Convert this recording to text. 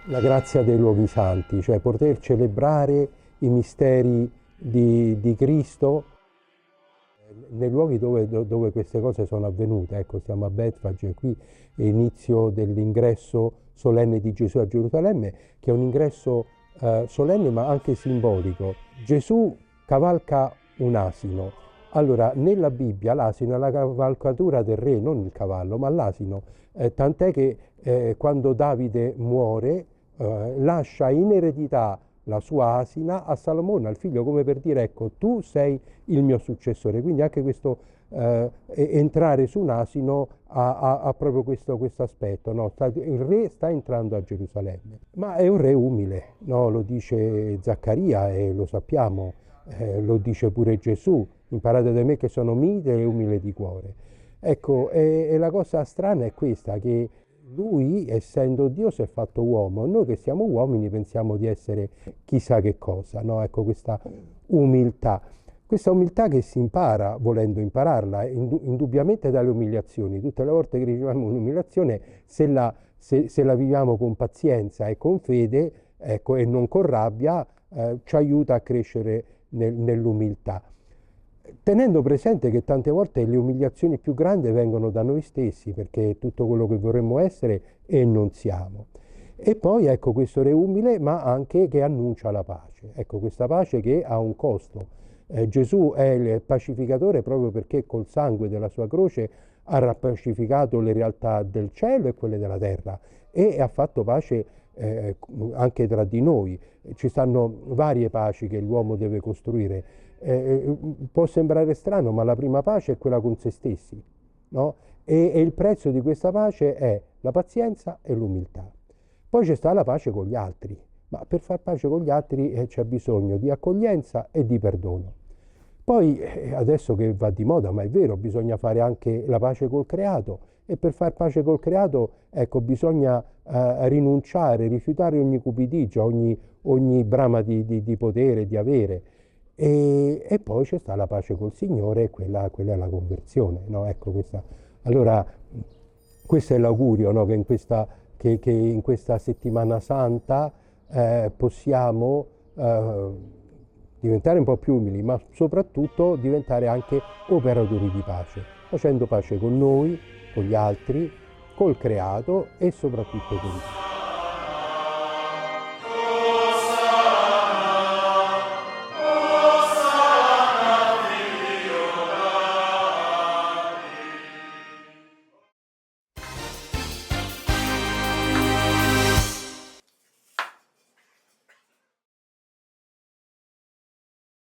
La grazia dei luoghi santi, cioè poter celebrare i misteri di Cristo nei luoghi dove queste cose sono avvenute. Ecco, stiamo a Betfage, qui è l'inizio dell'ingresso solenne di Gesù a Gerusalemme, che è un ingresso solenne ma anche simbolico. Gesù cavalca un asino. Allora, nella Bibbia l'asino è la cavalcatura del re, non il cavallo, ma l'asino. Tant'è che quando Davide muore, lascia in eredità la sua asina a Salomone, al figlio, come per dire, ecco, tu sei il mio successore. Quindi anche questo entrare su un asino ha proprio questo aspetto, no? Il re sta entrando a Gerusalemme, ma è un re umile, no? Lo dice Zaccaria e lo sappiamo, lo dice pure Gesù, imparate da me che sono mite e umile di cuore. Ecco, e la cosa strana è questa, che lui, essendo Dio, si è fatto uomo. Noi che siamo uomini pensiamo di essere chissà che cosa, no? Ecco questa umiltà. Questa umiltà che si impara volendo impararla, indubbiamente dalle umiliazioni. Tutte le volte che riceviamo un'umiliazione, se la viviamo con pazienza e con fede, ecco, e non con rabbia, ci aiuta a crescere nell'umiltà. Tenendo presente che tante volte le umiliazioni più grandi vengono da noi stessi, perché è tutto quello che vorremmo essere e non siamo. E poi ecco questo re umile, ma anche che annuncia la pace. Ecco questa pace che ha un costo. Gesù è il pacificatore proprio perché col sangue della sua croce ha rappacificato le realtà del cielo e quelle della terra e ha fatto pace anche tra di noi. Ci stanno varie paci che l'uomo deve costruire. Può sembrare strano, ma la prima pace è quella con se stessi, no? E il prezzo di questa pace è la pazienza e l'umiltà. Poi c'è sta la pace con gli altri, ma per far pace con gli altri c'è bisogno di accoglienza e di perdono. Poi, adesso che va di moda, ma è vero, bisogna fare anche la pace col creato e per far pace col creato, ecco, bisogna rinunciare, rifiutare ogni cupidigia, ogni brama di potere, di avere. E poi c'è sta la pace col Signore, quella è la conversione, no? Ecco questa. Allora, questo è l'augurio, no? Che in questa settimana santa possiamo diventare un po' più umili, ma soprattutto diventare anche operatori di pace, facendo pace con noi, con gli altri, col creato e soprattutto con Dio.